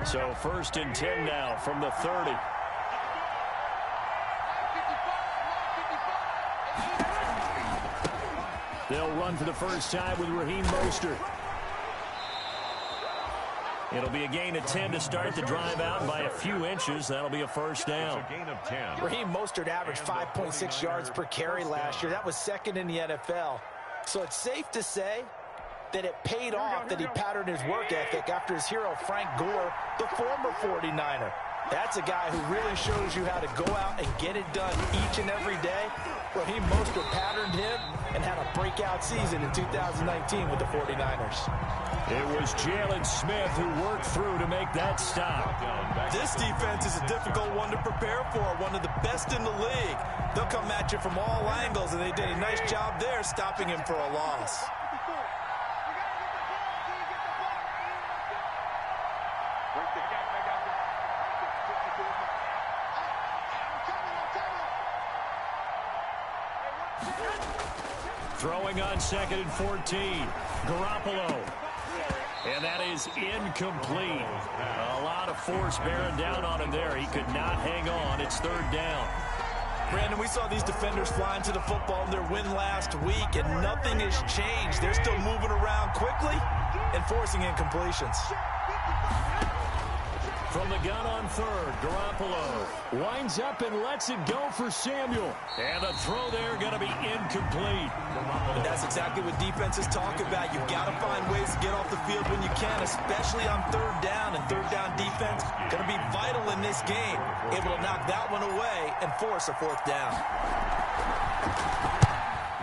So 1st and 10 now from the 30. They'll run for the first time with Raheem Mostert. It'll be a gain of 10 to start the drive out by a few inches. That'll be a first down. It's a gain of 10. Raheem Mostert averaged 5.6 yards per carry last year. That was 2nd in the NFL. So it's safe to say that it paid off that he patterned his work ethic after his hero Frank Gore, the former 49er. That's a guy who really shows you how to go out and get it done each and every day. Raheem Mostert patterned him and had a breakout season in 2019 with the 49ers. It was Jalen Smith who worked through to make that stop. This defense is a difficult one to prepare for, one of the best in the league. They'll come at you from all angles, and they did a nice job there stopping him for a loss. Throwing on 2nd and 14. Garoppolo. And that is incomplete. A lot of force bearing down on him there. He could not hang on. It's 3rd down. Brandon, we saw these defenders flying to the football in their win last week, and nothing has changed. They're still moving around quickly and forcing incompletions. From the gun on 3rd, Garoppolo winds up and lets it go for Samuel. And the throw there going to be incomplete. That's exactly what defenses talk about. You've got to find ways to get off the field when you can, especially on 3rd down. And 3rd down defense going to be vital in this game. Able to knock that one away and force a 4th down.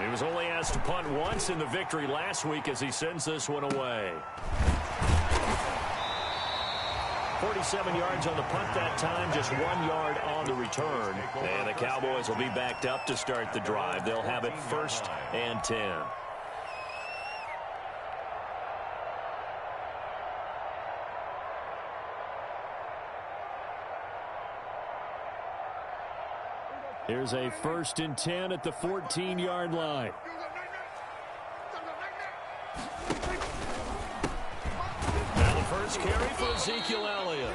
He was only asked to punt once in the victory last week as he sends this one away. 47 yards on the punt that time, just 1 yard on the return. And the Cowboys will be backed up to start the drive. They'll have it 1st and 10. Here's a 1st and 10 at the 14-yard line. First carry for Ezekiel Elliott.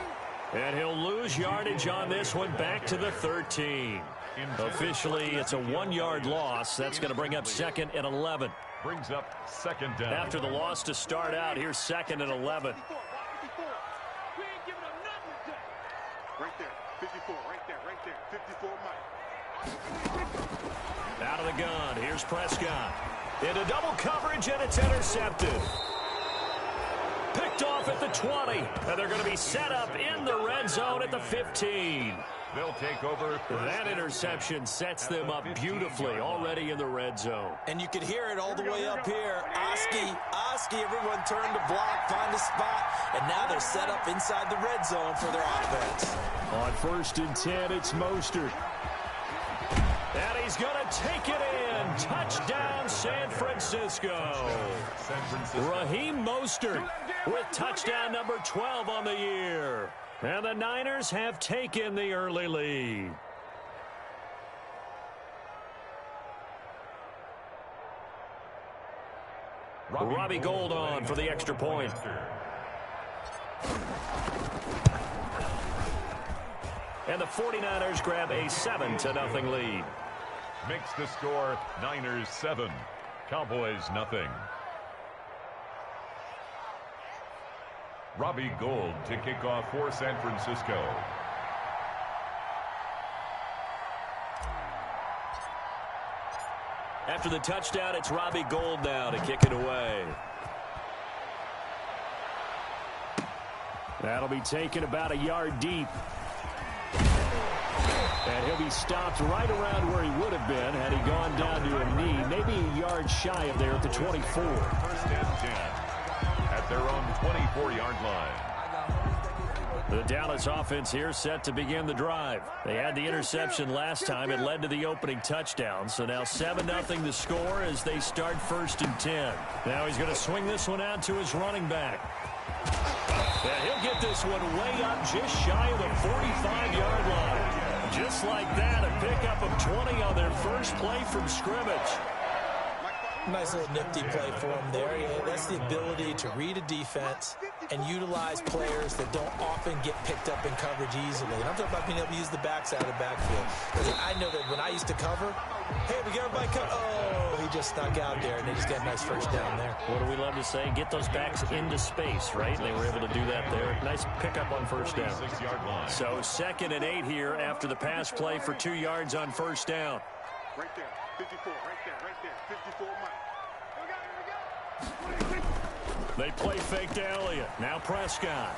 And he'll lose yardage on this one back to the 13. Officially, it's a 1-yard loss. That's going to bring up 2nd and 11. Brings up 2nd down. After the loss to start out, here's 2nd and 11. Right there, 54, right there, 54, Mike. Out of the gun, here's Prescott. Into double coverage, and it's intercepted. Picked off at the 20, and they're going to be set up in the red zone at the 15. They'll take over. That interception sets them up beautifully already in the red zone. And you could hear it all the way up here. Oski, everyone turned to block, find a spot, and now they're set up inside the red zone for their offense. On 1st and 10, it's Mostert. And he's going to take it in. Touchdown, San Francisco. Raheem Mostert with touchdown number 12 on the year. And the Niners have taken the early lead. Robbie Gould on for the extra point. And the 49ers grab a 7-0 lead. Makes the score Niners 7, Cowboys nothing. Robbie Gould to kick off for San Francisco. After the touchdown, it's Robbie Gould now to kick it away. That'll be taken about a yard deep. And he'll be stopped right around where he would have been had he gone down to a knee, maybe a yard shy of there at the 24. 1st and 10 at their own 24-yard line. The Dallas offense here set to begin the drive. They had the interception last time. It led to the opening touchdown. So now 7-0 the score as they start 1st and 10. Now he's going to swing this one out to his running back. And he'll get this one way up just shy of the 45-yard line. Just like that, a pickup of 20 on their first play from scrimmage. Nice little nifty play for him there. Yeah, that's the ability to read a defense and utilize players that don't often get picked up in coverage easily. And I'm talking about being able to use the backside of the backfield. Because I know that when I used to cover, hey, we got everybody cover. Oh, he just snuck out there, and they just got a nice first down there. What do we love to say? Get those backs into space, right? And they were able to do that there. Nice pickup on first down. So 2nd and 8 here after the pass play for 2 yards on first down. Right there, 54, right there, 54 Mike. They play fake to Elliott. Now Prescott.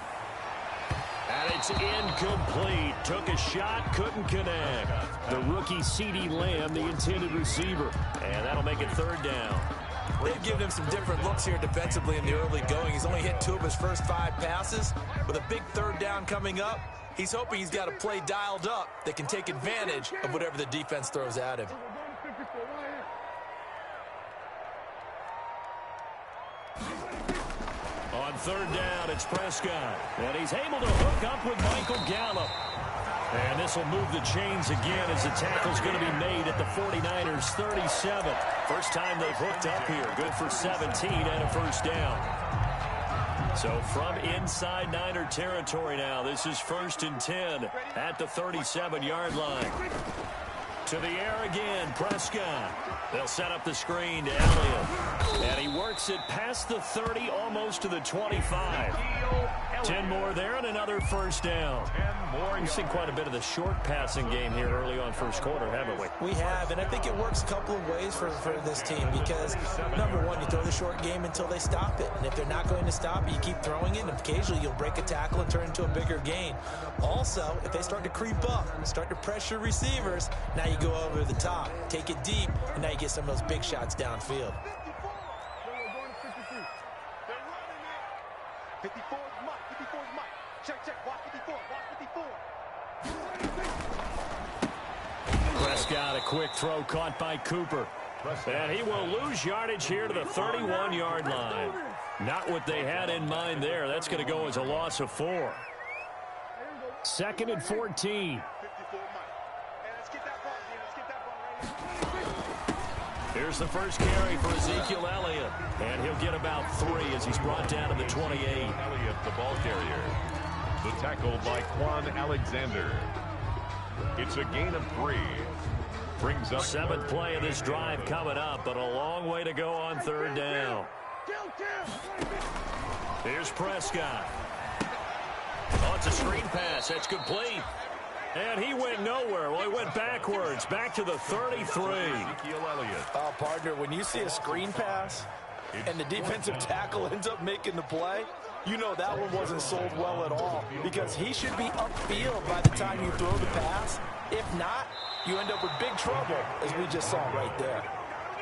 And it's incomplete. Took a shot, couldn't connect. The rookie CeeDee Lamb, the intended receiver. And that'll make it 3rd down. They've given him some different looks here defensively in the early going. He's only hit 2 of his first 5 passes. With a big 3rd down coming up, he's hoping he's got a play dialed up that can take advantage of whatever the defense throws at him. On 3rd down, it's Prescott. And he's able to hook up with Michael Gallup. And this will move the chains again as the tackle's going to be made at the 49ers 37. First time they've hooked up here. Good for 17 and a first down. So from inside Niner territory now, this is 1st and 10 at the 37-yard line. To the air again, Prescott. They'll set up the screen to Elliott. And he works it past the 30, almost to the 25. 10 more there and another first down. We've seen quite a bit of the short passing game here early on first quarter, haven't we? We have, and I think it works a couple of ways for this team because, number one, you throw the short game until they stop it. And if they're not going to stop it, you keep throwing it, and occasionally you'll break a tackle and turn into a bigger gain. Also, if they start to creep up, start to pressure receivers, now you go over the top, take it deep, and now you get some of those big shots downfield. 54 is Mike. 54 is Mike. Check. Watch 54. Watch 54. Prescott, a quick throw caught by Cooper. And he will lose yardage here to the 31-yard line. Not what they had in mind there. That's going to go as a loss of 4. 2nd and 14. 54 Mike. Hey, let's get that ball. Let's get that ball right here. Here's the first carry for Ezekiel Elliott. And he'll get about 3 as he's brought down to the 28. Elliott, the ball carrier. The tackle by Quan Alexander. It's a gain of 3. Brings up 7th play of this drive coming up, but a long way to go on 3rd down. Here's Prescott. Oh, it's a screen pass. That's complete. And he went nowhere. Well, he went backwards, back to the 33. Ezekiel Elliott. Oh, partner, when you see a screen pass and the defensive tackle ends up making the play, you know that one wasn't sold well at all because he should be upfield by the time you throw the pass. If not, you end up with big trouble, as we just saw right there.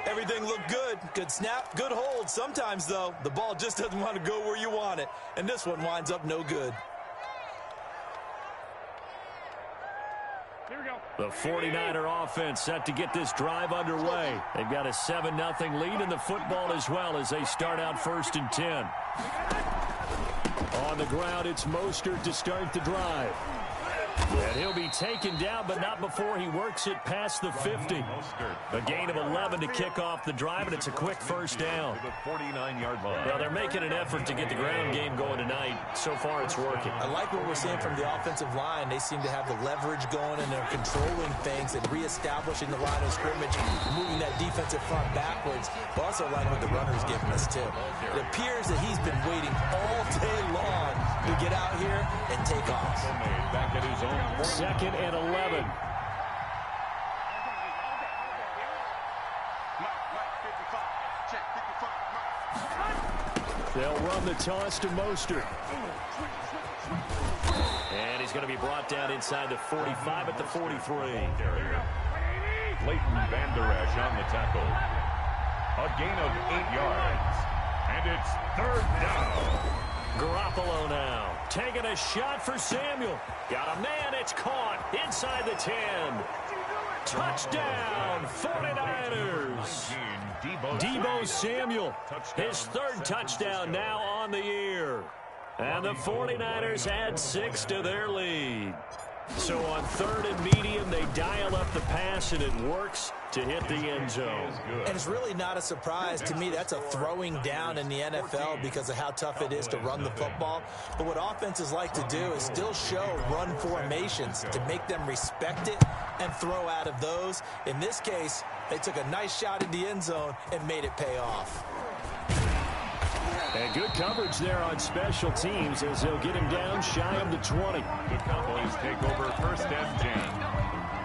Everything looked good. Good snap, good hold. Sometimes, though, the ball just doesn't want to go where you want it. And this one winds up no good. The 49er offense set to get this drive underway. They've got a 7-0 lead in the football as well as they start out 1st and 10. On the ground, it's Mostert to start the drive. And he'll be taken down, but not before he works it past the 50. A gain of 11 to kick off the drive, and it's a quick first down. To the 49-yard line. Well, they're making an effort to get the ground game going tonight. So far, it's working. I like what we're seeing from the offensive line. They seem to have the leverage going, and they're controlling things and reestablishing the line of scrimmage, moving that defensive front backwards. But also like what the runner's giving us, too. It appears that he's been waiting all day long to get out here and take off. Back at his own 2nd and 11. They'll run the toss to Mostert. And he's going to be brought down inside the 45 at the 43. Leighton Vander Esch on the tackle. A gain of 8 yards. And it's 3rd down. Garoppolo now taking a shot for Samuel. Got a man, it's caught inside the 10. Touchdown, 49ers. Deebo Samuel, his 3rd touchdown now on the year. And the 49ers add 6 to their lead. So on 3rd and medium, they dial up the pass, and it works. to hit the end zone. And it's really not a surprise to me. That's a throwing down in the NFL because of how tough it is to run the football. But what offenses like to do is still show run formations to make them respect it and throw out of those. In this case, they took a nice shot in the end zone and made it pay off. And good coverage there on special teams as they'll get him down shy of the 20. The Cowboys take over 1st and 10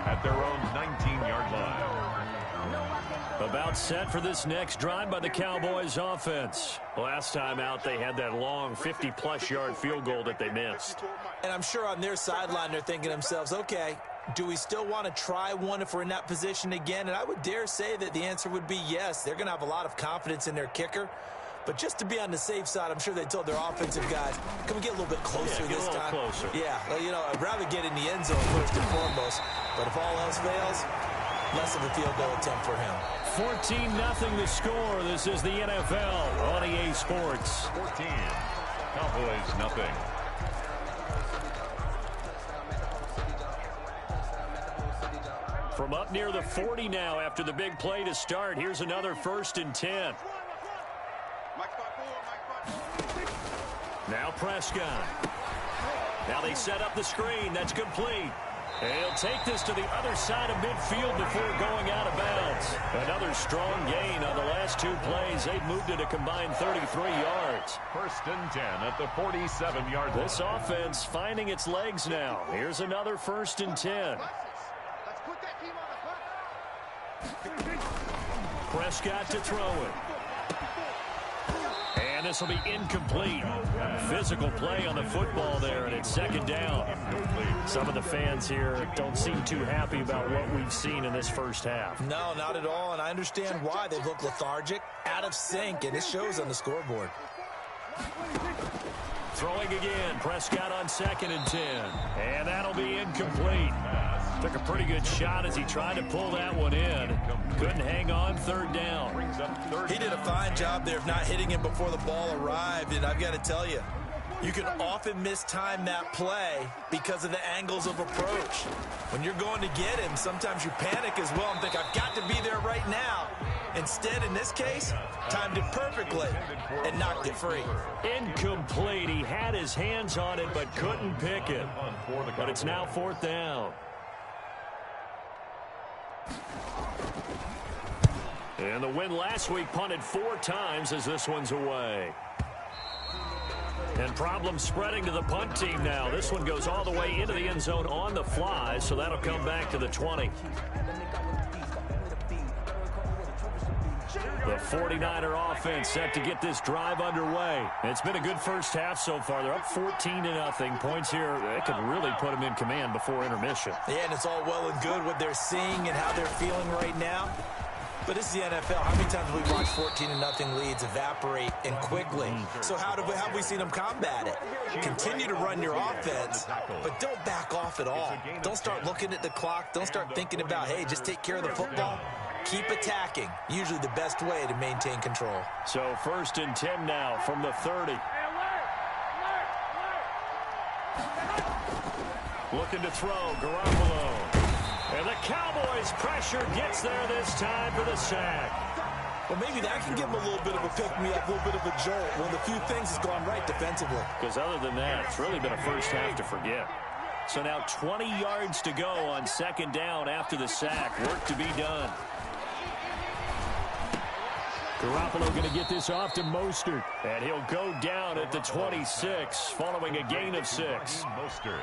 at their own 19-yard line. About set for this next drive by the Cowboys offense. Last time out, they had that long 50-plus yard field goal that they missed. And I'm sure on their sideline they're thinking to themselves, okay, do we still want to try one if we're in that position again? And I would dare say that the answer would be yes. They're going to have a lot of confidence in their kicker. But just to be on the safe side, I'm sure they told their offensive guys, can we get a little bit closer this time? Closer. Yeah, well, you know, I'd rather get in the end zone first and foremost. But if all else fails, less of a field goal attempt for him. 14-0 the score. This is the NFL on EA Sports. 14. Cowboys nothing. From up near the 40 now after the big play to start. Here's another 1st and 10. Now Prescott. Now they set up the screen. That's complete. And he'll take this to the other side of midfield before going out of bounds. Another strong gain on the last 2 plays. They've moved it a combined 33 yards. 1st and 10 at the 47-yard line. This offense finding its legs now. Here's another 1st and 10. Prescott to throw it. And this will be incomplete. Physical play on the football there, and it's 2nd down. Some of the fans here don't seem too happy about what we've seen in this first half. No, not at all, and I understand why. They look lethargic, out of sync, and it shows on the scoreboard. Throwing again. Prescott on 2nd and 10. And that'll be incomplete. Took a pretty good shot as he tried to pull that one in. Couldn't hang on. 3rd down. He did a fine job there of not hitting him before the ball arrived, and I've got to tell you, you can often mistime that play because of the angles of approach. When you're going to get him, sometimes you panic as well and think, I've got to be there right now. Instead, in this case, timed it perfectly and knocked it free. Incomplete. He had his hands on it but couldn't pick it. But it's now 4th down. And the win last week punted 4 times as this one's away. And problems spreading to the punt team now. This one goes all the way into the end zone on the fly, so that'll come back to the 20. The 49er offense set to get this drive underway. It's been a good first half so far. They're up 14-0. Points here, they can really put them in command before intermission. Yeah, and it's all well and good what they're seeing and how they're feeling right now. But this is the NFL. How many times have we watched 14-0 leads evaporate and quickly? So how have we seen them combat it? Continue to run your offense, but don't back off at all. Don't start looking at the clock. Don't start thinking about, hey, just take care of the football. Keep attacking. Usually the best way to maintain control. So 1st and 10 now from the 30. Looking to throw, Garoppolo. And the Cowboys pressure gets there this time for the sack. Well, maybe that can give them a little bit of a pick-me-up, a little bit of a jolt. One of the few things that's gone right defensively. Because other than that, it's really been a first half to forget. So now 20 yards to go on 2nd down after the sack. Work to be done. Garoppolo going to get this off to Mostert. And he'll go down at the 26 following a gain of 6. Mostert.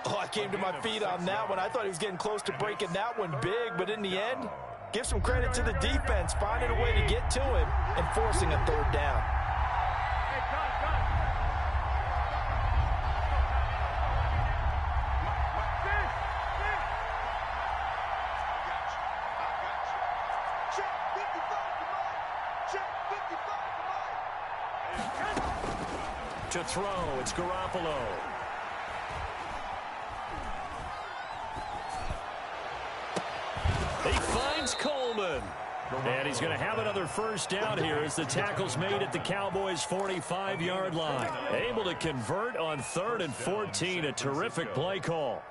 Oh, I came to my feet on that one. I thought he was getting close to breaking that one big, but in the end, give some credit to the defense, finding a way to get to him and forcing a 3rd down. To throw, it's Garoppolo. He finds Coleman. And he's going to have another 1st down here as the tackle's made at the Cowboys' 45-yard line. Able to convert on 3rd and 14. A terrific play call.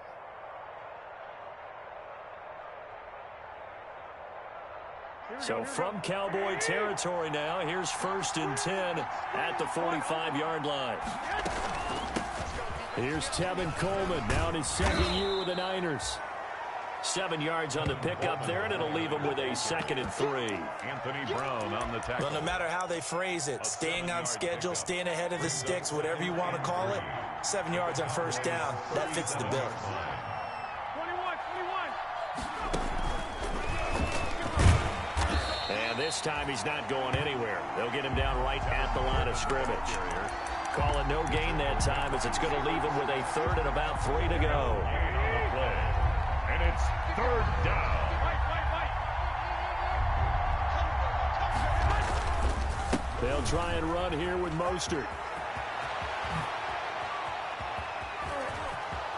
So from Cowboy territory now, here's 1st and 10 at the 45-yard line. Here's Tevin Coleman now in his 2nd year with the Niners. 7 yards on the pickup there, and it'll leave him with a 2nd and 3. Anthony Brown on the tackle. Well, no matter how they phrase it, staying on schedule, staying ahead of the sticks, whatever you want to call it, 7 yards on 1st down, that fits the bill. 21. And this time he's not going anywhere. They'll get him down right at the line of scrimmage. Call it no gain that time, as it's going to leave him with a 3rd and about 3 to go. And it's 3rd down. They'll try and run here with Mostert.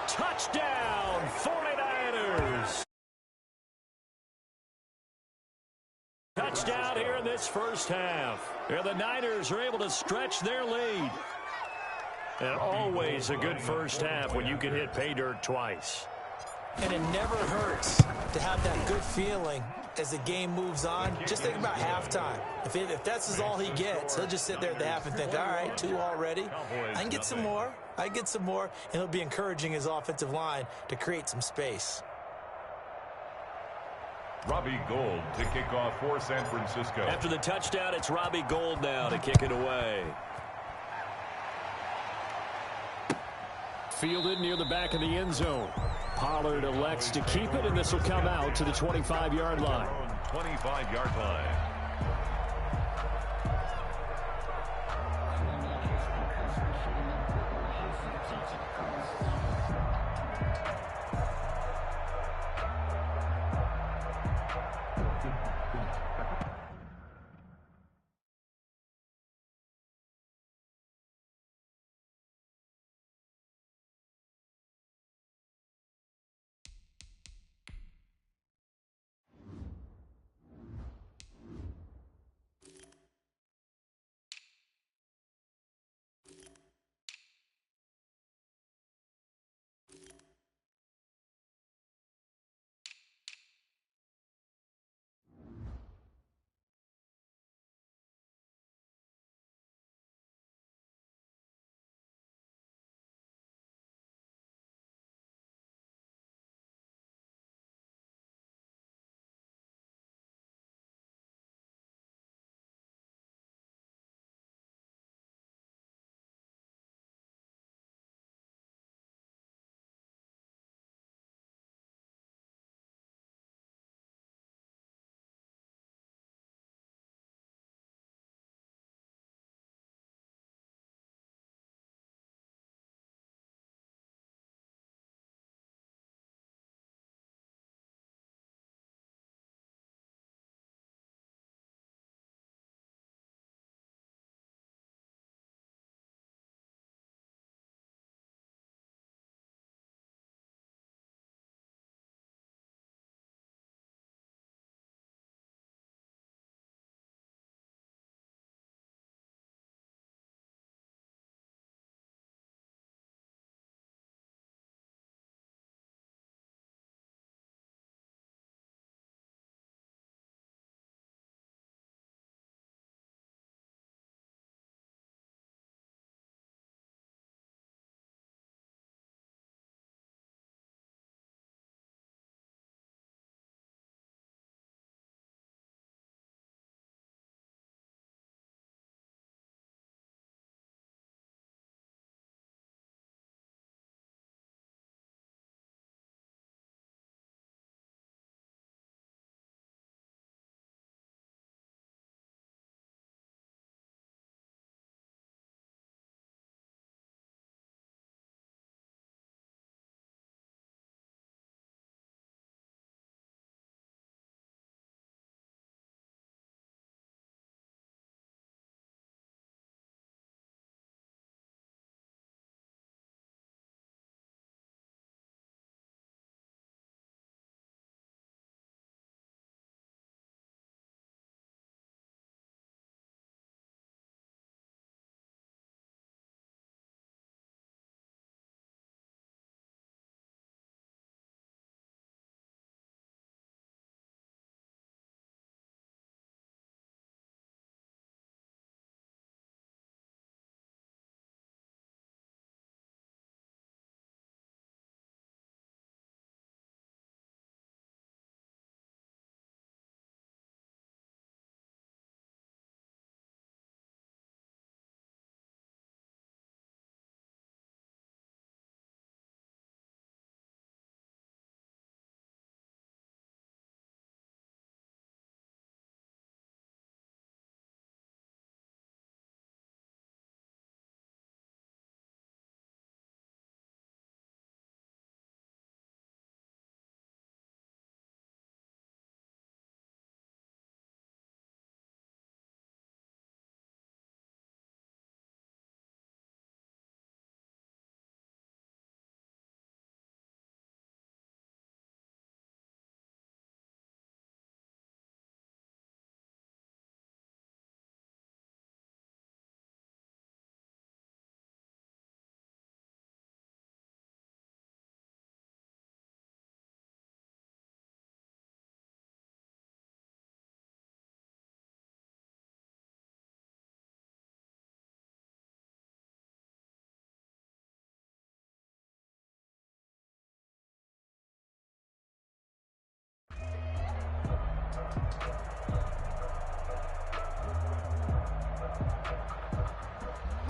Touchdown, 49ers. Touchdown here in this first half. Here the Niners are able to stretch their lead. And always a good first half when you can hit pay dirt twice. And it never hurts to have that good feeling as the game moves on. Just think about halftime. If that's all he gets, he'll just sit there at the half and think, all right, 2 already. I can get some more. And it'll be encouraging his offensive line to create some space. Robbie Gould to kick off for San Francisco. After the touchdown, it's Robbie Gould now to kick it away. Fielded near the back of the end zone. Pollard elects to keep it, and this will come out to the 25-yard line. 25-yard line.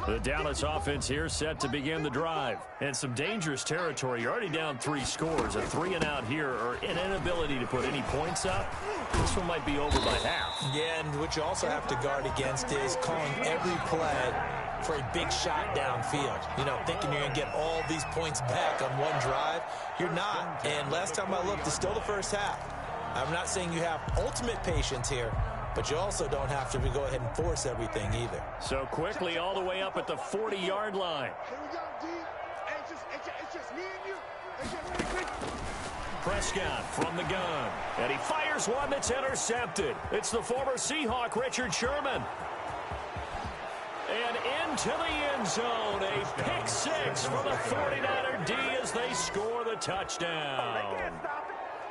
The Dallas offense here set to begin the drive. And some dangerous territory. You're already down 3 scores. A 3-and-out here or an inability to put any points up. This one might be over by half. Yeah, and what you also have to guard against is calling every play for a big shot downfield. You know, thinking you're going to get all these points back on one drive. You're not. And last time I looked, it's still the first half. I'm not saying you have ultimate patience here, but you also don't have to go ahead and force everything either. So quickly all the way up at the 40-yard line. Here we go, D. It's just me and you. It's just me. Prescott from the gun. And he fires one that's intercepted. It's the former Seahawk, Richard Sherman. And into the end zone. A pick 6 for the 49er D as they score the touchdown.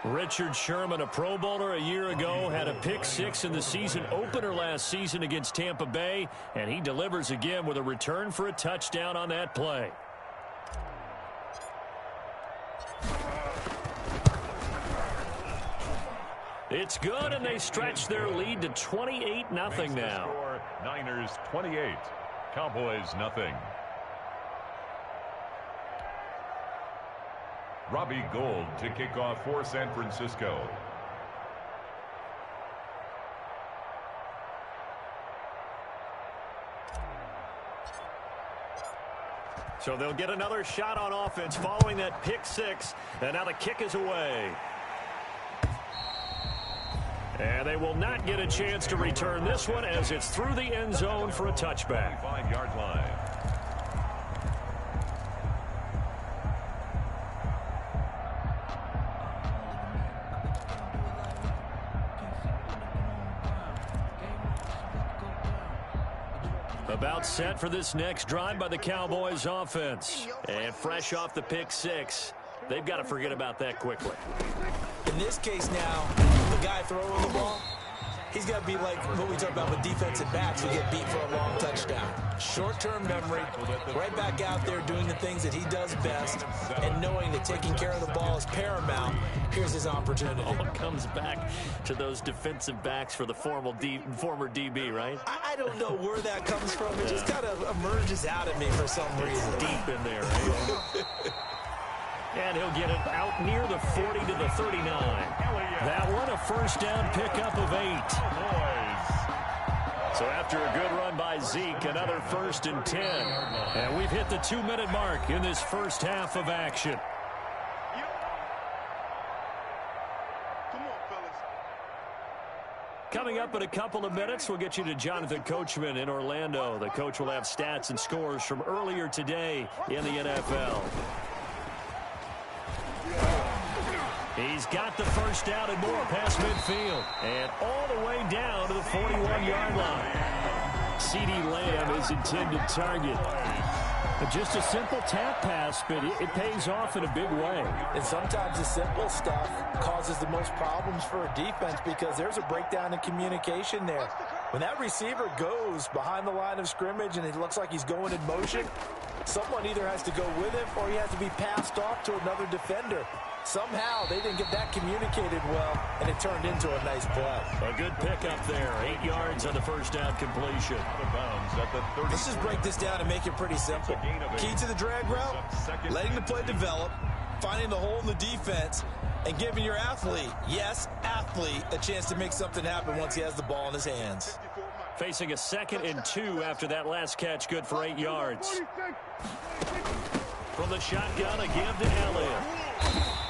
Richard Sherman, a Pro Bowler a year ago, had a pick 6 in the season opener last season against Tampa Bay, and he delivers again with a return for a touchdown on that play. It's good, and they stretch their lead to 28-0 now. Niners 28, Cowboys nothing. Robbie Gould to kick off for San Francisco. So they'll get another shot on offense following that pick 6, and now the kick is away. And they will not get a chance to return this one as it's through the end zone for a touchback. 5-yard line. About set for this next drive by the Cowboys offense. And fresh off the pick 6, they've got to forget about that quickly. In this case now, the guy throwing the ball, he's got to be like what we talk about with defensive backs who get beat for a long touchdown. Short-term memory, right back out there doing the things that he does best, and knowing that taking care of the ball is paramount. Here's his opportunity. All comes back to those defensive backs for the former DB, right? I don't know where that comes from. It just kind of emerges out at me for some reason. Deep in there, right? And he'll get it out near the 40 to the 39. That one, a first down pickup of 8. So after a good run by Zeke, another 1st and 10. And we've hit the 2-minute mark in this first half of action. Come on, fellas. Coming up in a couple of minutes, we'll get you to Jonathan Coachman in Orlando. The coach will have stats and scores from earlier today in the NFL. He's got the first down and more past midfield. And all the way down to the 41-yard line. CeeDee Lamb is intended target. Just a simple tap pass, but it pays off in a big way. And sometimes the simple stuff causes the most problems for a defense because there's a breakdown in communication there. When that receiver goes behind the line of scrimmage and it looks like he's going in motion, someone either has to go with him or he has to be passed off to another defender. Somehow they didn't get that communicated well, and it turned into a nice play. A good pickup there. 8 yards on the first down completion. Out of bounds at the 30. Let's just break this down and make it pretty simple. Key to the drag route, letting the play develop, finding the hole in the defense, and giving your athlete, yes, athlete, a chance to make something happen once he has the ball in his hands. Facing a 2nd and 2 after that last catch, good for 8 yards. From the shotgun, a give to Elliott.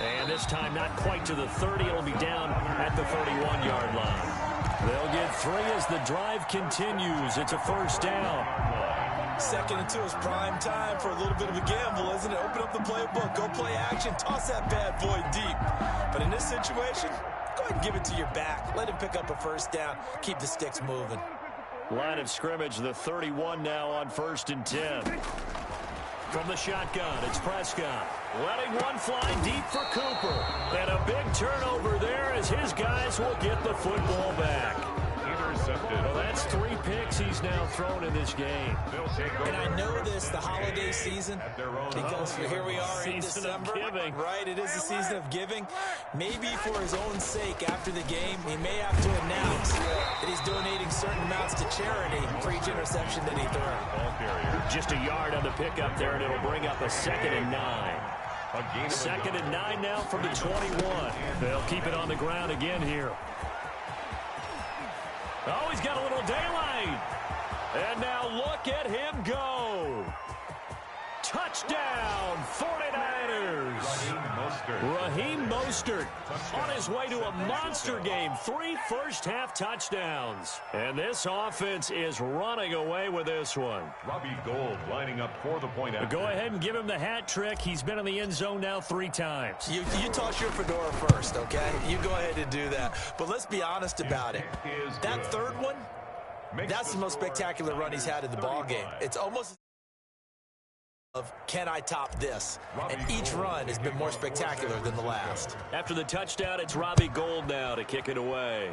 And this time not quite to the 30. It'll be down at the 31-yard line. They'll get 3 as the drive continues. It's a first down. 2nd and 2 is prime time for a little bit of a gamble, isn't it? Open up the playbook, go play action, toss that bad boy deep. But in this situation, go ahead and give it to your back. Let him pick up a first down. Keep the sticks moving. Line of scrimmage, the 31 now on 1st and 10. From the shotgun, it's Prescott. Letting one fly deep for Cooper. And a big turnover there as his guys will get the football back. intercepted. Well, that's 3 picks he's now thrown in this game. They'll take over. And I know this, the holiday season, because here we are in December. Right, it is the season of giving. Maybe for his own sake, after the game, he may have to announce that he's donating certain amounts to charity for each interception that he threw. Ball carrier. Just a yard on the pickup there, and it'll bring up a 2nd and 9. Second and 9 now from the 21. They'll keep it on the ground again here. Oh, he's got a little daylight. And now look at him go. Touchdown, 49ers. Raheem Mostert on his way to a monster game. 3 first-half touchdowns. And this offense is running away with this one. Robbie Gould lining up for the point after. Go ahead and give him the hat trick. He's been in the end zone now 3 times. You toss your fedora first, okay? You go ahead and do that. But let's be honest about it. That third one, that's the most spectacular run he's had in the ball game. It's almost of can I top this? And each run has been more spectacular than the last. After the touchdown, it's Robbie Gould now to kick it away.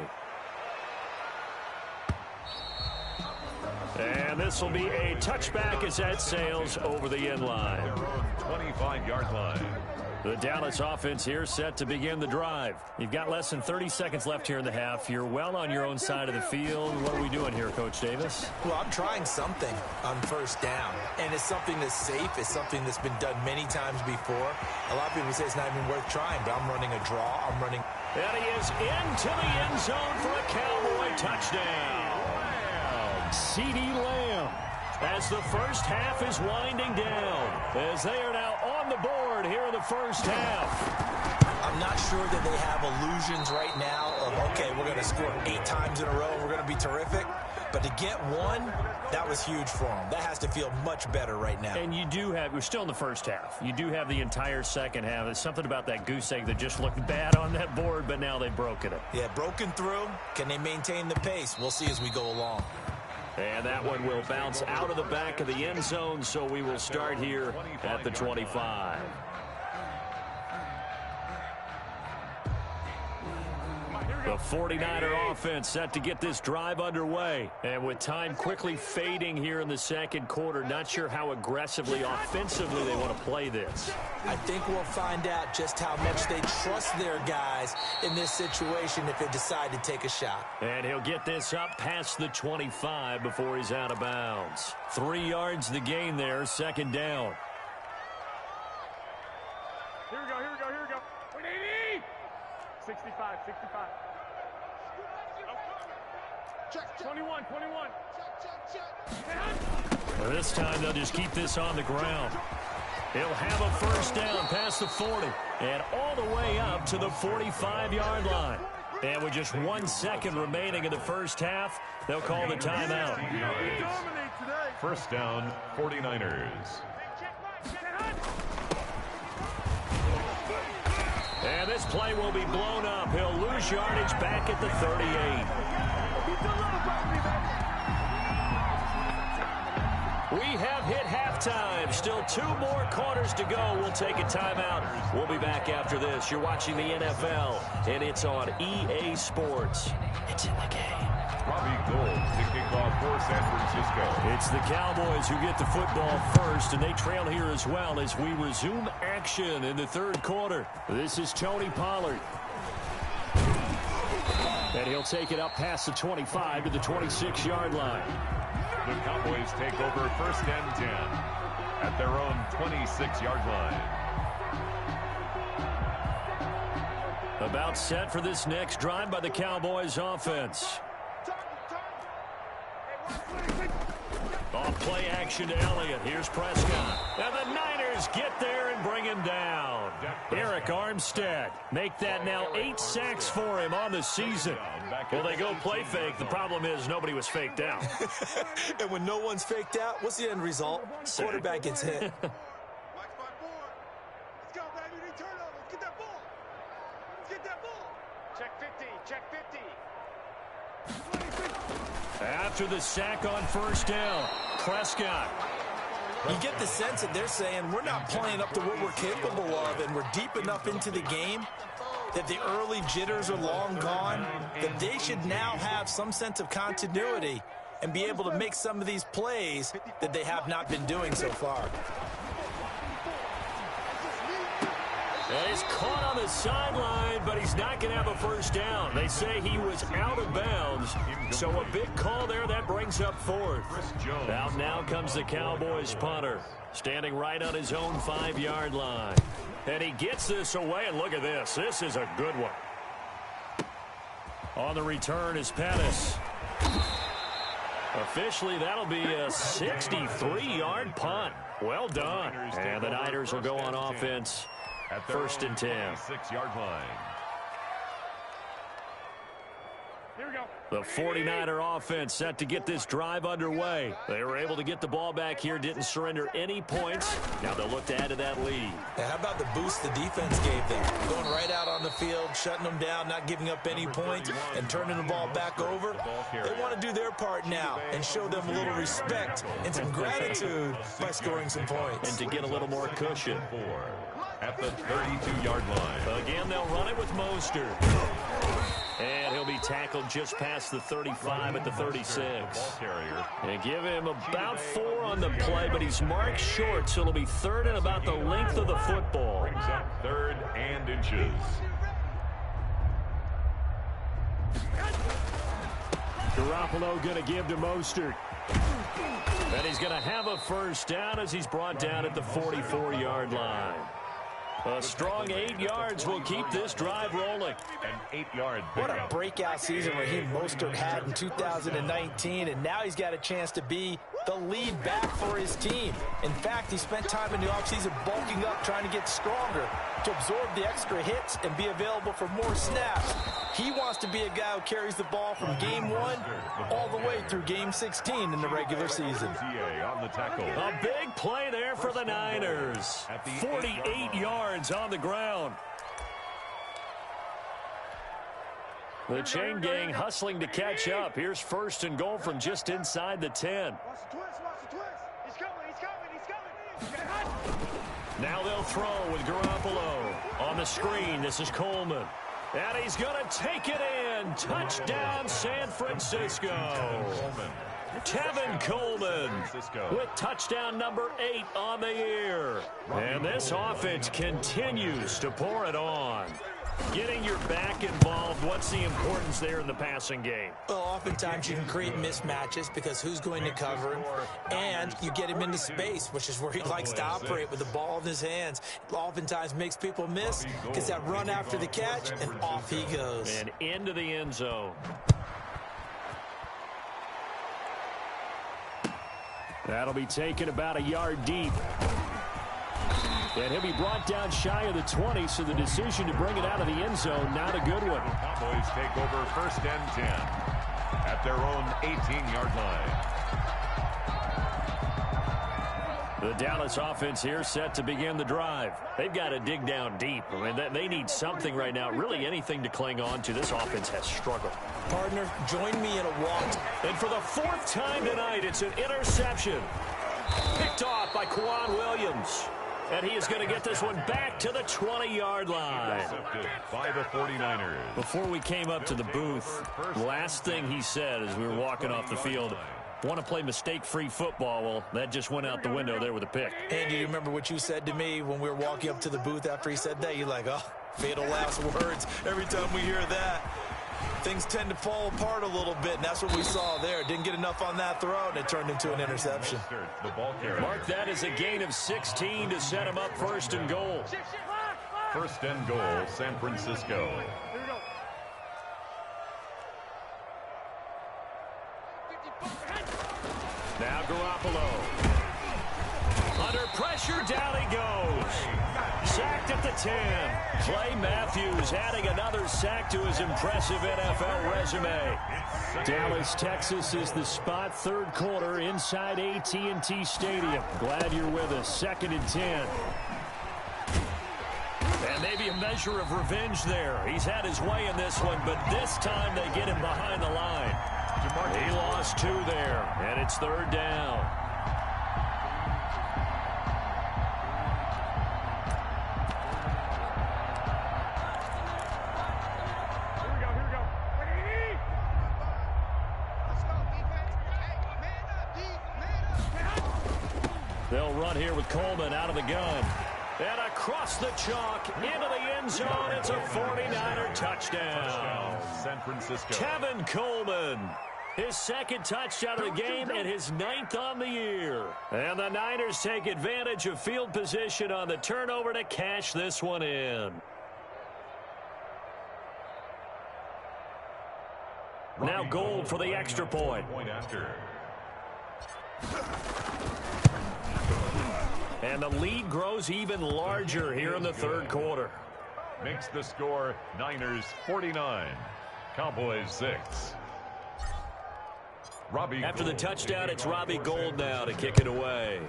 And this will be a touchback as that sails over the end line. Their own 25-yard line. The Dallas offense here set to begin the drive. You've got less than 30 seconds left here in the half. You're well on your own side of the field. What are we doing here, Coach Davis? Well, I'm trying something on first down. And it's something that's safe. It's something that's been done many times before. A lot of people say it's not even worth trying, but I'm running a draw. I'm running. And he is into the end zone for a Cowboy touchdown. CeeDee Lamb, as the first half is winding down, as they are now on the board here in the first half. I'm not sure that they have illusions right now of, okay, we're going to score 8 times in a row, we're going to be terrific. But to get one, that was huge for them. That has to feel much better right now. And you do have, we're still in the first half. You do have the entire second half. There's something about that goose egg that just looked bad on that board, but now they've broken it. Yeah, broken through. Can they maintain the pace? We'll see as we go along. And that one will bounce out of the back of the end zone, so we will start here at the 25. The 49er offense set to get this drive underway. And with time quickly fading here in the second quarter, not sure how aggressively, offensively they want to play this. I think we'll find out just how much they trust their guys in this situation if they decide to take a shot. And he'll get this up past the 25 before he's out of bounds. 3 yards the gain there, second down. Here we go, here we go, here we go. 180! 65, 65. Check, 21, 21. Check. Well, this time they'll just keep this on the ground. He'll have a first down past the 40 and all the way up to the 45-yard line. And with just 1 second remaining in the first half, they'll call the timeout. First down, 49ers. And this play will be blown up. He'll lose yardage back at the 38. We have hit halftime. Still 2 more quarters to go. We'll take a timeout. We'll be back after this. You're watching the NFL, and it's on EA Sports. It's in the game. Robbie Gould to kick off for San Francisco. It's the Cowboys who get the football first, and they trail here as well as we resume action in the third quarter. This is Tony Pollard. And he'll take it up past the 25 to the 26-yard line. The Cowboys take over first and 10 at their own 26-yard line. About set for this next drive by the Cowboys offense. Off play action to Elliott. Here's Prescott. And the Niners get there and bring him down. Eric Armstead make that now 8 sacks for him on the season. Well, they go play fake. The problem is nobody was faked out. And when no one's faked out, what's the end result? Quarterback gets hit. Let's go, baby. We need turnover. Let's get that ball. Let's get that ball. Check 50. Check 50. After the sack on first down, Prescott. You get the sense that they're saying we're not playing up to what we're capable of, and we're deep enough into the game that the early jitters are long gone, that they should now have some sense of continuity and be able to make some of these plays that they have not been doing so far. And he's caught on the sideline, but he's not going to have a first down. They say he was out of bounds, so a big call there. That brings up fourth. Out now comes the Cowboys punter, standing right on his own 5-yard line. And he gets this away, and look at this. This is a good one. On the return is Pettis. Officially, that'll be a 63-yard punt. Well done. And the Niners will go on offense. At First and 10. 6-yard line. Here we go. The 49er offense set to get this drive underway. They were able to get the ball back here, didn't surrender any points. Now they'll look to add to that lead. Now, how about the boost the defense gave them? Going right out on the field, shutting them down, not giving up any points, and turning the ball back over. They want to do their part now and show them a little respect and some gratitude by scoring some points. And to get a little more cushion. At the 32-yard line. Again, they'll run it with Mostert. And he'll be tackled just past the 35 at the 36. And give him about 4 on the play, but he's marked short, so it'll be third and about the length of the football. Brings up 3rd and inches. Garoppolo going to give to Mostert. And he's going to have a first down as he's brought down at the 44-yard line. A strong 8 yards will keep this drive rolling. An 8-yard What a breakout season Raheem Mostert had in 2019, and now he's got a chance to be the lead back for his team. In fact, he spent time in the offseason bulking up, trying to get stronger, to absorb the extra hits and be available for more snaps. He wants to be a guy who carries the ball from game 1 all the way through game 16 in the regular season. On the tackle. A big play there for the Niners. 48 yards on the ground. The chain gang hustling to catch up. Here's first and goal from just inside the 10. Watch the twist, watch the twist. He's coming, he's coming, he's coming. Now they'll throw with Garoppolo. On the screen, this is Coleman. And he's going to take it in. Touchdown, San Francisco. Tevin Coleman with touchdown number 8 on the year. And this offense continues to pour it on. Getting your back involved, what's the importance there in the passing game? Well, oftentimes you can create mismatches because who's going to cover him, and you get him into space, which is where he likes to operate with the ball in his hands. It oftentimes makes people miss because that run after the catch, and off he goes. And into the end zone. That'll be taken about a yard deep. And he'll be brought down shy of the 20, so the decision to bring it out of the end zone, not a good one. Cowboys take over first and 10 at their own 18-yard line. The Dallas offense here set to begin the drive. They've got to dig down deep. I mean, they need something right now, really anything to cling on to. This offense has struggled. Partner, join me in a walk. And for the 4th time tonight, it's an interception. Picked off by Quan Williams. And he is going to get this one back to the 20-yard line. By the 49ers. Before we came up to the booth, last thing he said as we were walking off the field, want to play mistake-free football. Well, that just went out the window there with a pick. Andy, you remember what you said to me when we were walking up to the booth after he said that? You're like, oh, fatal last words. Every time we hear that, things tend to fall apart a little bit, and that's what we saw there. Didn't get enough on that throw, and it turned into an interception. Mark that as a gain of 16 to set him up first and goal. First and goal, San Francisco. Here we go. Now Garoppolo. Under pressure, down he goes. Sacked at the 10. Clay Matthews adding another sack to his impressive NFL resume. Dallas, Texas is the spot. 3rd quarter inside AT&T Stadium. Glad you're with us. 2nd and 10. And maybe a measure of revenge there. He's had his way in this one, but this time they get him behind the line. He lost 2 there, and it's 3rd down. They'll run here with Coleman out of the gun. And across the chalk into the end zone. It's a 49er touchdown. San Francisco. Tevin Coleman. His second touchdown of the game and his 9th on the year. And the Niners take advantage of field position on the turnover to cash this one in. Now Gold for the extra point. And the lead grows even larger here in the third quarter. Makes the score Niners 49, Cowboys 6. After the touchdown, it's Robbie Gould now to kick it away.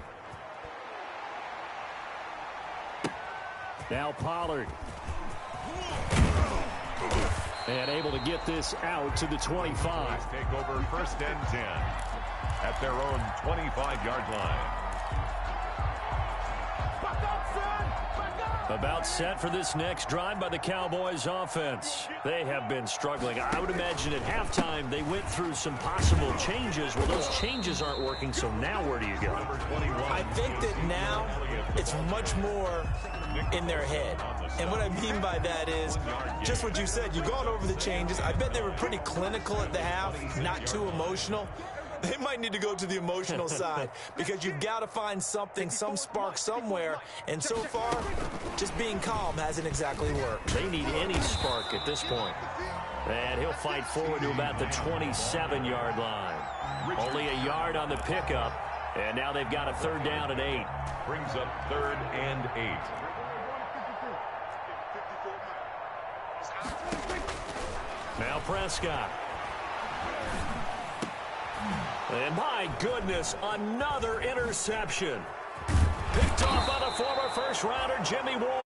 Now Pollard. And able to get this out to the 25. Take over first and 10 at their own 25-yard line. About set for this next drive by the Cowboys offense. They have been struggling. I would imagine at halftime they went through some possible changes. Well, those changes aren't working, so now where do you go? I think that now it's much more in their head. And what I mean by that is just what you said. You've gone over the changes. I bet they were pretty clinical at the half, not too emotional. They might need to go to the emotional side because you've got to find something, some spark somewhere. And so far, just being calm hasn't exactly worked. They need any spark at this point. And he'll fight forward to about the 27-yard line. Only a yard on the pickup. And now they've got a third down and 8. Brings up third and 8. Now Prescott. And my goodness, another interception. Picked off by the former first-rounder Jimmy Ward.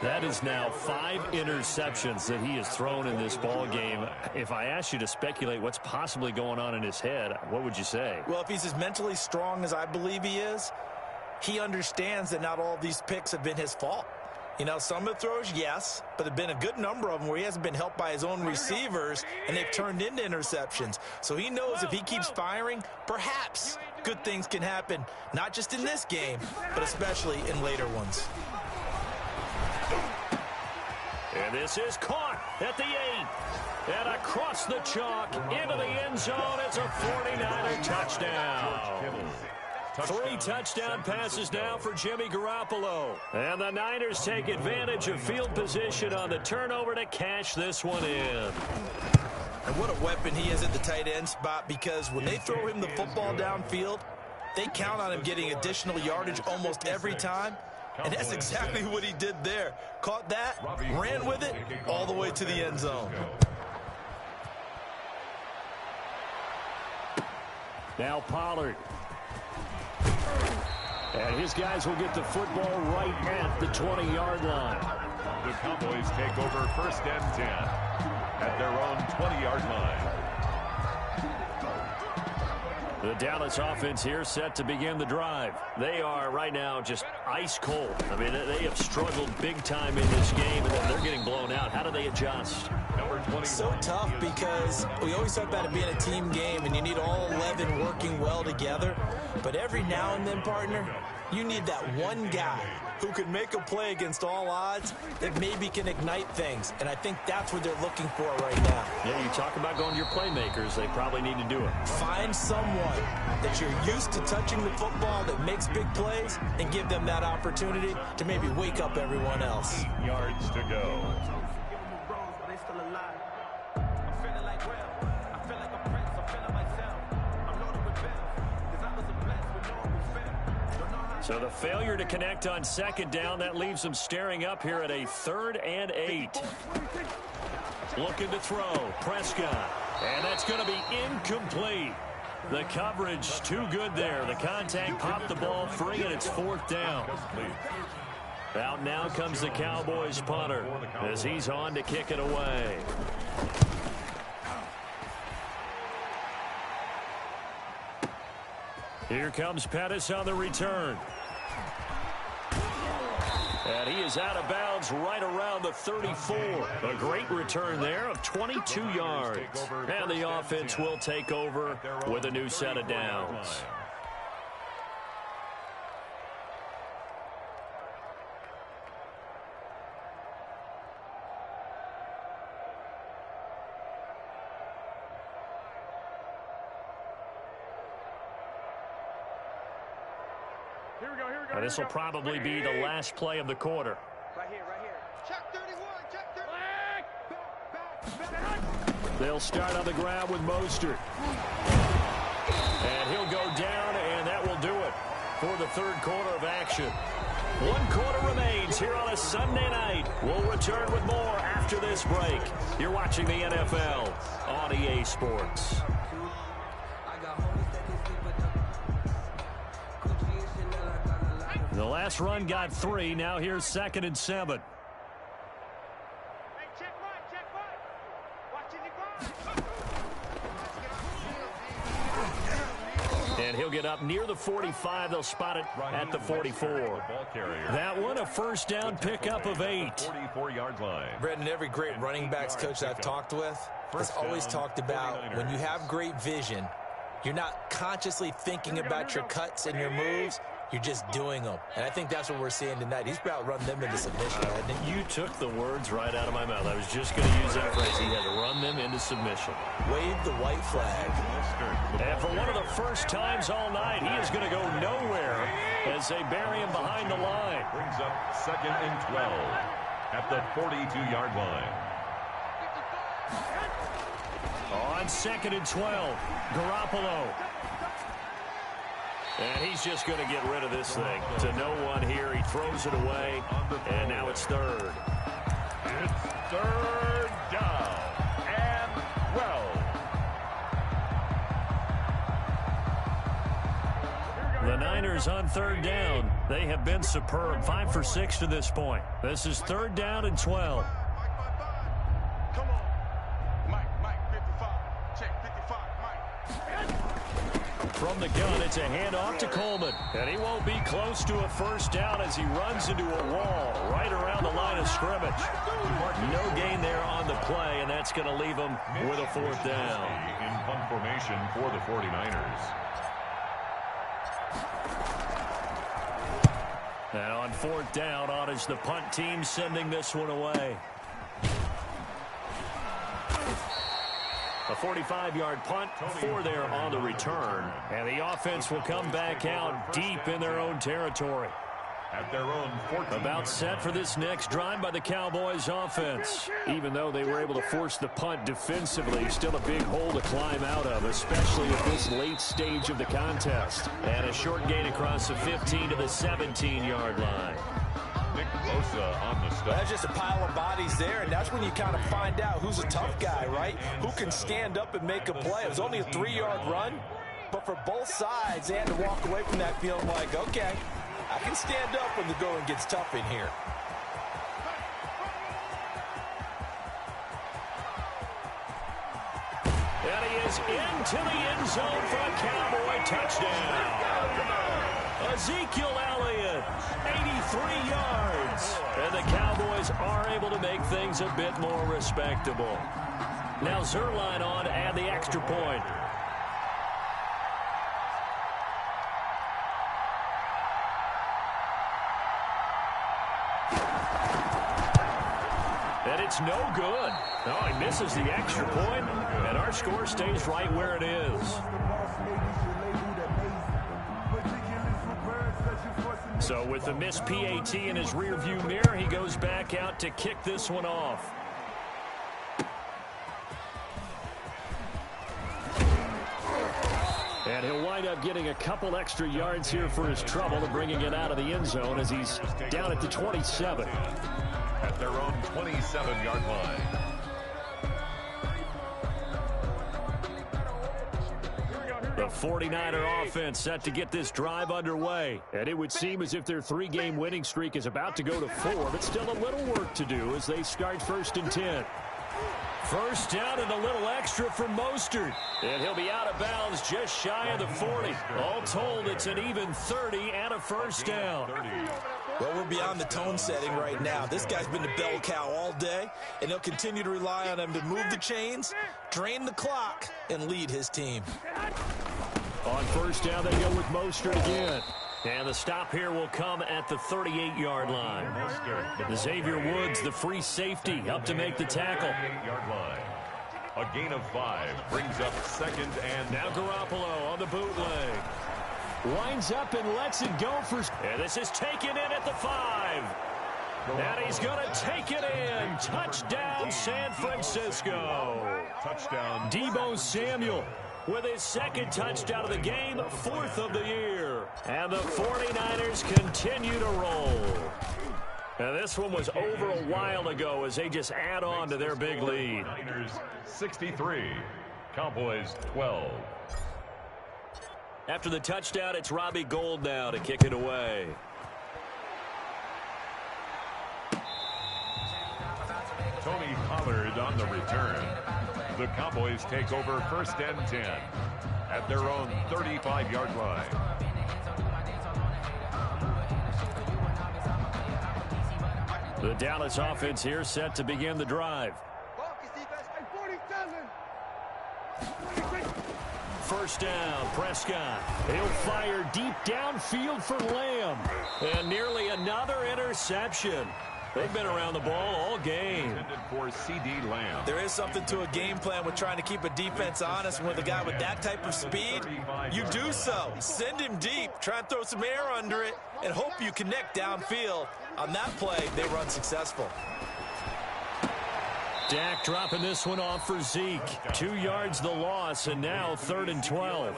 That is now 5 interceptions that he has thrown in this ball game. If I asked you to speculate what's possibly going on in his head, what would you say? Well, if he's as mentally strong as I believe he is, he understands that not all of these picks have been his fault. You know, some of the throws, yes, but there have been a good number of them where he hasn't been helped by his own receivers, and they've turned into interceptions. So he knows if he keeps firing, perhaps good things can happen, not just in this game, but especially in later ones. And this is caught at the 8. And across the chalk into the end zone, it's a 49er touchdown. 3 touchdown passes now for Jimmy Garoppolo. And the Niners take advantage of field position on the turnover to cash this one in. And what a weapon he is at the tight end spot, because when they throw him the football downfield, they count on him getting additional yardage almost every time. And that's exactly what he did there. Caught that, ran with it, all the way to the end zone. Now Pollard. And his guys will get the football right at the 20-yard line. The Cowboys take over first and 10 at their own 20-yard line. The Dallas offense here set to begin the drive. They are right now just ice cold. I mean, they have struggled big time in this game, and they're getting blown out. How do they adjust? So tough, because we always talk about it being a team game, and you need all 11 working well together. But every now and then, partner, you need that one guy who can make a play against all odds that maybe can ignite things. And I think that's what they're looking for right now. Yeah, you talk about going to your playmakers. They probably need to do it. Find someone that you're used to touching the football that makes big plays and give them that opportunity to maybe wake up everyone else. 8 yards to go. So the failure to connect on second down, that leaves them staring up here at a 3rd and 8. Looking to throw, Prescott. And that's going to be incomplete. The coverage too good there. The contact popped the ball free, and it's 4th down. Out now comes the Cowboys punter as he's on to kick it away. Here comes Pettis on the return. And he is out of bounds right around the 34. A great return there of 22 yards. And the offense will take over with a new set of downs. And this will probably be the last play of the quarter. Right here, right here. Check 31, check 31. Back. They'll start on the ground with Mostert. And he'll go down, and that will do it for the third quarter of action. 1 quarter remains here on a Sunday night. We'll return with more after this break. You're watching the NFL on EA Sports. The last run got 3. Now here's 2nd and 7. Hey, check right. Watching the ground. And he'll get up near the 45. They'll spot it at the 44. That one, a first down pickup of 8. 44-yard line. Brendan, every great running backs coach I've talked with has always talked about when you have great vision, you're not consciously thinking about your cuts and your moves. You're just doing them. And I think that's what we're seeing tonight. He's about running them into submission, hasn't he? You took the words right out of my mouth. I was just going to use that phrase. He had to run them into submission. Wave the white flag. And for one of the first times all night, he is going to go nowhere as they bury him behind the line. Brings up 2nd and 12 at the 42-yard line. On 2nd and 12, Garoppolo. And he's just going to get rid of this thing to no one here. He throws it away, and now it's 3rd. It's 3rd down and 12. The Niners on 3rd down. They have been superb. 5 for 6 to this point. This is 3rd down and 12. Come on. Mike, 55. Check 55, Mike. From the gun, it's a handoff to Coleman. And he won't be close to a first down as he runs into a wall right around the line of scrimmage. No gain there on the play, and that's going to leave him with a 4th down. In punt formation for the 49ers. And on 4th down, on is the punt team sending this one away. A 45-yard punt, 4 there on the return. And the offense will come back out deep in their own territory. At their own 14. About set for this next drive by the Cowboys offense. Even though they were able to force the punt defensively, still a big hole to climb out of, especially at this late stage of the contest. And a short gain across the 15 to the 17-yard line. Nick Bosa on the stuff. That's just a pile of bodies there, and that's when you kind of find out who's a tough guy, right? Who can stand up and make a play. It was only a 3-yard run, but for both sides, they had to walk away from that feeling like, okay, I can stand up when the going gets tough in here. And he is into the end zone for a Cowboy touchdown. Ezekiel Elliott, 83 yards. And the Cowboys are able to make things a bit more respectable. Now Zerline on to add the extra point. And it's no good. Oh, he misses the extra point, and our score stays right where it is. So with the missed PAT in his rearview mirror, he goes back out to kick this one off. And he'll wind up getting a couple extra yards here for his trouble and bringing it out of the end zone as he's down at the 27. At their own 27-yard line. The 49er offense set to get this drive underway. And it would seem as if their 3-game winning streak is about to go to 4, but still a little work to do as they start 1st and 10. First down and a little extra for Mostert. And he'll be out of bounds just shy of the 40. All told, it's an even 30 and a first down. Well, we're we're beyond the tone setting right now. This guy's been the bell cow all day, and they'll continue to rely on him to move the chains, drain the clock, and lead his team. On first down, they go with Mostert again. And the stop here will come at the 38-yard line. Xavier Woods, the free safety, up to make the tackle. 38-yard line. A gain of 5 brings up second and now Garoppolo on the bootleg. Winds up and lets it go for... And this is taken in at the 5. And he's going to take it in. Touchdown, San Francisco. touchdown. Deebo Samuel with his second touchdown of the game, 4th of the year. And the 49ers continue to roll. And this one was over a while ago as they just add on to their big lead. 63, Cowboys 12. After the touchdown, it's Robbie Gould now to kick it away. Tony Pollard on the return. The Cowboys take over 1st and 10 at their own 35-yard line. The Dallas offense here set to begin the drive. First down, Prescott. He'll fire deep downfield for Lamb. And nearly another interception. They've been around the ball all game. Intended for C.D. Lamb. There is something to a game plan with trying to keep a defense honest. With a guy with that type of speed, you do so. Send him deep. Try and throw some air under it and hope you connect downfield. On that play, they were unsuccessful. Dak dropping this one off for Zeke. 2 yards the loss, and now 3rd and 12.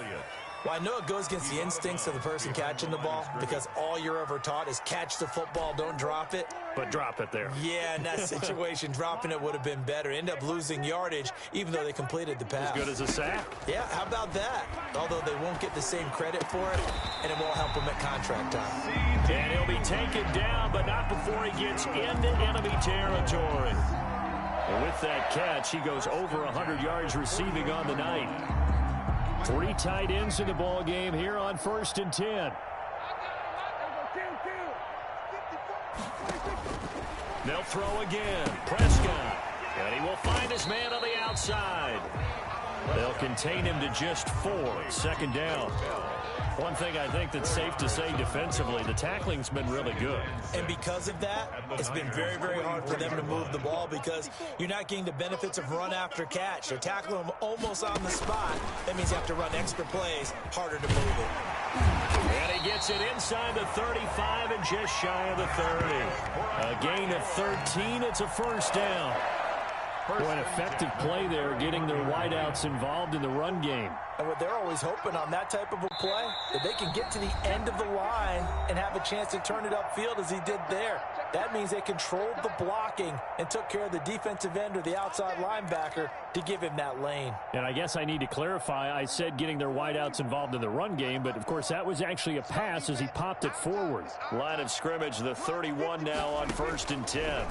Well, I know it goes against the instincts of the person catching the ball because all you're ever taught is catch the football, don't drop it. But drop it there. Yeah, in that situation, dropping it would have been better. End up losing yardage, even though they completed the pass. As good as a sack. Yeah, how about that? Although they won't get the same credit for it, and it won't help them at contract time. And he'll be taken down, but not before he gets into enemy territory. And with that catch, he goes over 100 yards receiving on the night. 3 tight ends in the ball game here on 1st and 10. They'll throw again. Prescott. And he will find his man on the outside. They'll contain him to just 4. 2nd down. One thing I think that's safe to say defensively, the tackling's been really good. And because of that, it's been very, very hard for them to move the ball because you're not getting the benefits of run after catch. They're tackling them almost on the spot. That means you have to run extra plays, harder to move it. And he gets it inside the 35 and just shy of the 30. A gain of 13. It's a 1st down. An effective play there, getting their wideouts involved in the run game. And what they're always hoping on that type of a play, that they can get to the end of the line and have a chance to turn it upfield as he did there. That means they controlled the blocking and took care of the defensive end or the outside linebacker to give him that lane. And I guess I need to clarify, I said getting their wideouts involved in the run game, but of course that was actually a pass as he popped it forward. Line of scrimmage, the 31 now on 1st and 10.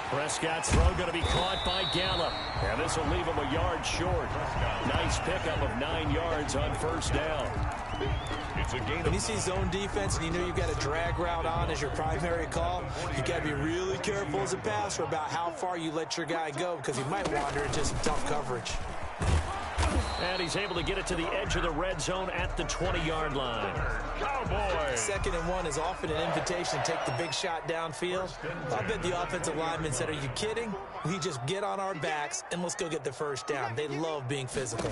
Prescott's throw going to be caught by Gallup. And this will leave him a yard short. Nice pickup of 9 yards on 1st down. It's a gain. When you see zone defense and you know you've got a drag route on as your primary call, you got to be really careful as a passer about how far you let your guy go because he might wander into some tough coverage. And he's able to get it to the edge of the red zone at the 20-yard line. Cowboys. 2nd and 1 is often an invitation to take the big shot downfield. I bet the offensive lineman said, are you kidding? We just get on our backs and let's go get the 1st down. They love being physical.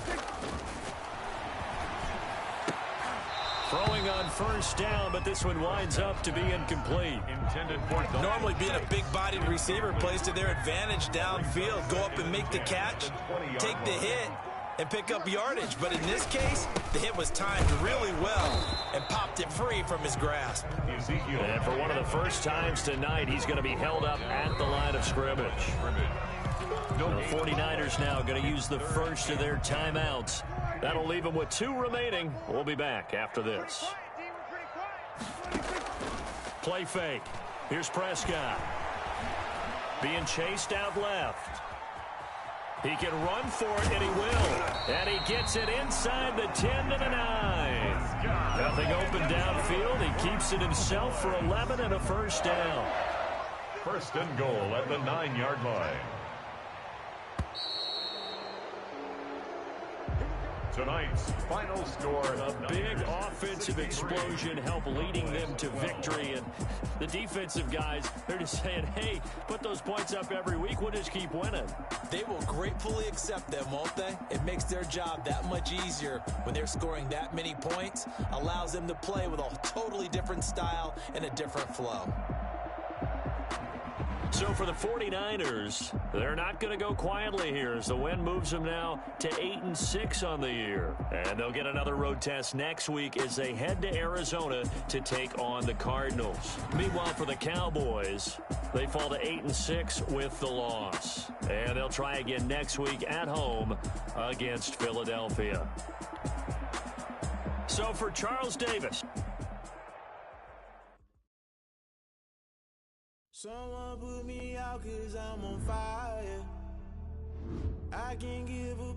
Throwing on 1st down, but this one winds up to be incomplete. Intended for Normally being a big-bodied receiver plays to their advantage downfield. Go up and make the catch, take the hit, and pick up yardage. But in this case, the hit was timed really well and popped it free from his grasp. And for one of the first times tonight, he's going to be held up at the line of scrimmage. The 49ers now going to use the first of their timeouts. That'll leave them with 2 remaining. We'll be back after this. Play fake. Here's Prescott. Being chased out left. He can run for it, and he will. And he gets it inside the 10 to the 9. Nothing open downfield. He keeps it himself for 11 and a first down. First and goal at the 9-yard line. Tonight's final score. A big offensive explosion helped leading them to victory. And the defensive guys, they're just saying, hey, put those points up every week. We'll just keep winning. They will gratefully accept them, won't they? It makes their job that much easier when they're scoring that many points. Allows them to play with a totally different style and a different flow. So for the 49ers, they're not going to go quietly here as the win moves them now to 8-6 on the year. And they'll get another road test next week as they head to Arizona to take on the Cardinals. Meanwhile, for the Cowboys, they fall to 8-6 with the loss. And they'll try again next week at home against Philadelphia. So for Charles Davis. Someone put me out 'cause I'm on fire. I can't give up